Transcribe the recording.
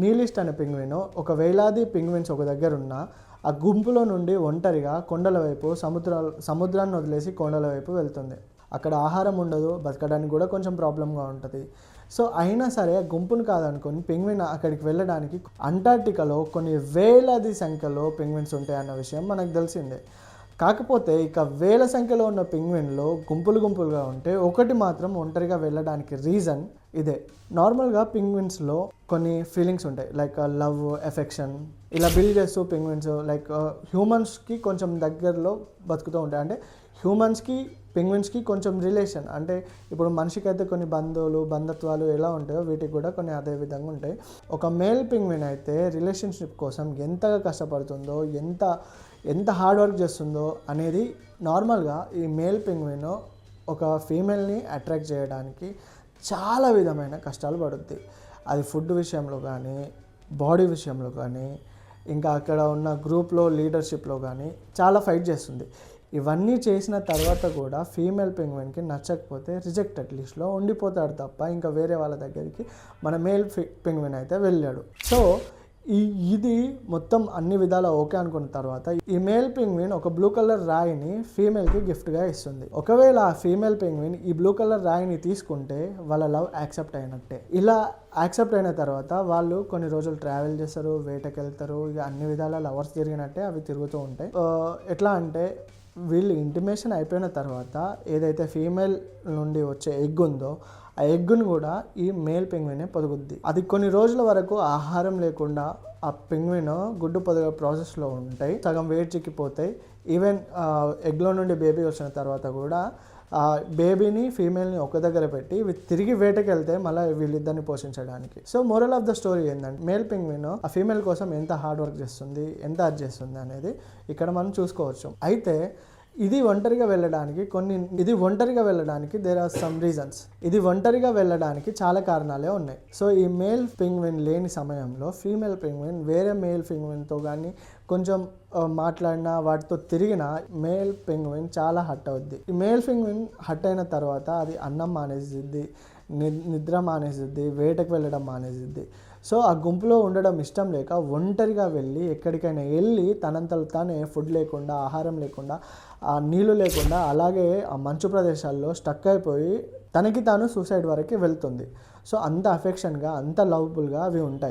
నీలిస్ట్ అనే పెంగ్విన్ ఒక వేలాది పెంగ్విన్స్ ఒక దగ్గర ఉన్న ఆ గుంపులో నుండి ఒంటరిగా కొండల వైపు సముద్రాన్ని వదిలేసి కొండల వైపు వెళ్తుంది. అక్కడ ఆహారం ఉండదు, బతకడానికి కూడా కొంచెం ప్రాబ్లంగా ఉంటుంది. సో అయినా సరే గుంపును కాదనుకొని పెంగ్విన్ అక్కడికి వెళ్ళడానికి అంటార్టికాలో కొన్ని వేలాది సంఖ్యలో పెంగ్విన్స్ ఉంటాయి అన్న విషయం మనకు తెలిసిందే. కాకపోతే ఇక వేల సంఖ్యలో ఉన్న పెంగ్విన్లో గుంపులుగా ఉంటే ఒకటి మాత్రం ఒంటరిగా వెళ్ళడానికి రీజన్ ఇదే. నార్మల్గా పెంగ్విన్స్లో కొన్ని ఫీలింగ్స్ ఉంటాయి, లైక్ లవ్, ఎఫెక్షన్, ఇలా బిల్డ్ చేస్తూ పెంగ్విన్స్ లైక్ హ్యూమన్స్కి కొంచెం దగ్గరలో బతుకుతూ ఉంటాయి. అంటే హ్యూమన్స్కి పెంగ్విన్స్కి కొంచెం రిలేషన్, అంటే ఇప్పుడు మనిషికి అయితే కొన్ని బంధత్వాలు ఎలా ఉంటాయో వీటికి కూడా కొన్ని అదే విధంగా ఉంటాయి. ఒక మేల్ పెంగ్విన్ అయితే రిలేషన్షిప్ కోసం ఎంతగా కష్టపడుతుందో, ఎంత హార్డ్ వర్క్ చేస్తుందో అనేది నార్మల్గా ఈ మేల్ పెంగ్విన్ ఒక ఫీమేల్ని అట్రాక్ట్ చేయడానికి చాలా విధమైన కష్టాలు పడుద్ది. అది ఫుడ్ విషయంలో కానీ, బాడీ విషయంలో కానీ, ఇంకా అక్కడ ఉన్న గ్రూప్లో లీడర్షిప్లో కానీ చాలా ఫైట్ చేస్తుంది. ఇవన్నీ చేసిన తర్వాత కూడా ఫీమేల్ పెంగ్విన్కి నచ్చకపోతే రిజెక్టెడ్ లిస్ట్లో ఉండిపోతాడు తప్ప ఇంకా వేరే వాళ్ళ దగ్గరికి మన మేల్ పెంగ్విన్ అయితే వెళ్ళాడు. సో ఇది మొత్తం అన్ని విధాల ఓకే అనుకున్న తర్వాత ఈ మేల్ పెంగ్విన్ ఒక బ్లూ కలర్ రాయిని ఫీమేల్కి గిఫ్ట్గా ఇస్తుంది. ఒకవేళ ఆ ఫీమేల్ పెంగ్విన్ ఈ బ్లూ కలర్ రాయిని తీసుకుంటే వాళ్ళ లవ్ యాక్సెప్ట్ అయినట్టే. ఇలా యాక్సెప్ట్ అయిన తర్వాత వాళ్ళు కొన్ని రోజులు ట్రావెల్ చేస్తారు, వేటకి వెళ్తారు, ఇక అన్ని విధాల లవర్స్ తిరిగినట్టే అవి తిరుగుతూ ఉంటాయి. ఎట్లా అంటే వీళ్ళు ఇంటిమేషన్ అయిపోయిన తర్వాత ఏదైతే ఫీమేల్ నుండి వచ్చే ఎగ్ ఉందో ఆ ఎగ్గును కూడా ఈ మేల్ పెంగ్వినే పొదుగుద్ది. అది కొన్ని రోజుల వరకు ఆహారం లేకుండా ఆ పెంగ్విన్ గుడ్డు పొదిగే ప్రాసెస్లో ఉంటాయి, సగం వెయిట్ చిక్కిపోతాయి. ఈవెన్ ఎగ్లో నుండి బేబీ వచ్చిన తర్వాత కూడా ఆ బేబీని ఫీమేల్ని ఒక దగ్గర పెట్టి తిరిగి వేటకి వెళ్తే మళ్ళీ వీళ్ళిద్దరిని పోషించడానికి. So moral of the story ఏంటంటే మేల్ పెంగ్విన్ ఆ ఫీమేల్ కోసం ఎంత హార్డ్ వర్క్ చేస్తుంది, ఎంత అది చేస్తుంది అనేది ఇక్కడ మనం చూసుకోవచ్చు. అయితే ఇది ఒంటరిగా వెళ్ళడానికి దేర్ ఆర్ సమ్ రీజన్స్. ఇది ఒంటరిగా వెళ్ళడానికి చాలా కారణాలే ఉన్నాయి. సో ఈ మేల్ పెంగ్విన్ లేని సమయంలో ఫీమేల్ పెంగ్విన్ వేరే మేల్ పెంగ్విన్తో కానీ కొంచెం మాట్లాడినా వాటితో తిరిగిన మేల్ పెంగ్విన్ చాలా హట్ అవుద్ది. ఈ మేల్ పెంగ్విన్ హట్ అయిన తర్వాత అది అన్నం మానేసిద్ది, నిద్ర మానేసిద్ది, వేటకు వెళ్ళడం మానేసిద్ది. సో ఆ గుంపులో ఉండడం ఇష్టం లేక ఒంటరిగా వెళ్ళి ఎక్కడికైనా వెళ్ళి తనంతలో తానే ఫుడ్ లేకుండా, ఆహారం లేకుండా, ఆ నీళ్ళు లేకుండా అలాగే ఆ మంచు ప్రదేశాల్లో స్టక్ అయిపోయి తనకి తాను సూసైడ్ వరకు వెళ్తుంది. సో అంత అఫెక్షన్గా, అంత లవబుల్గా అవి ఉంటాయి.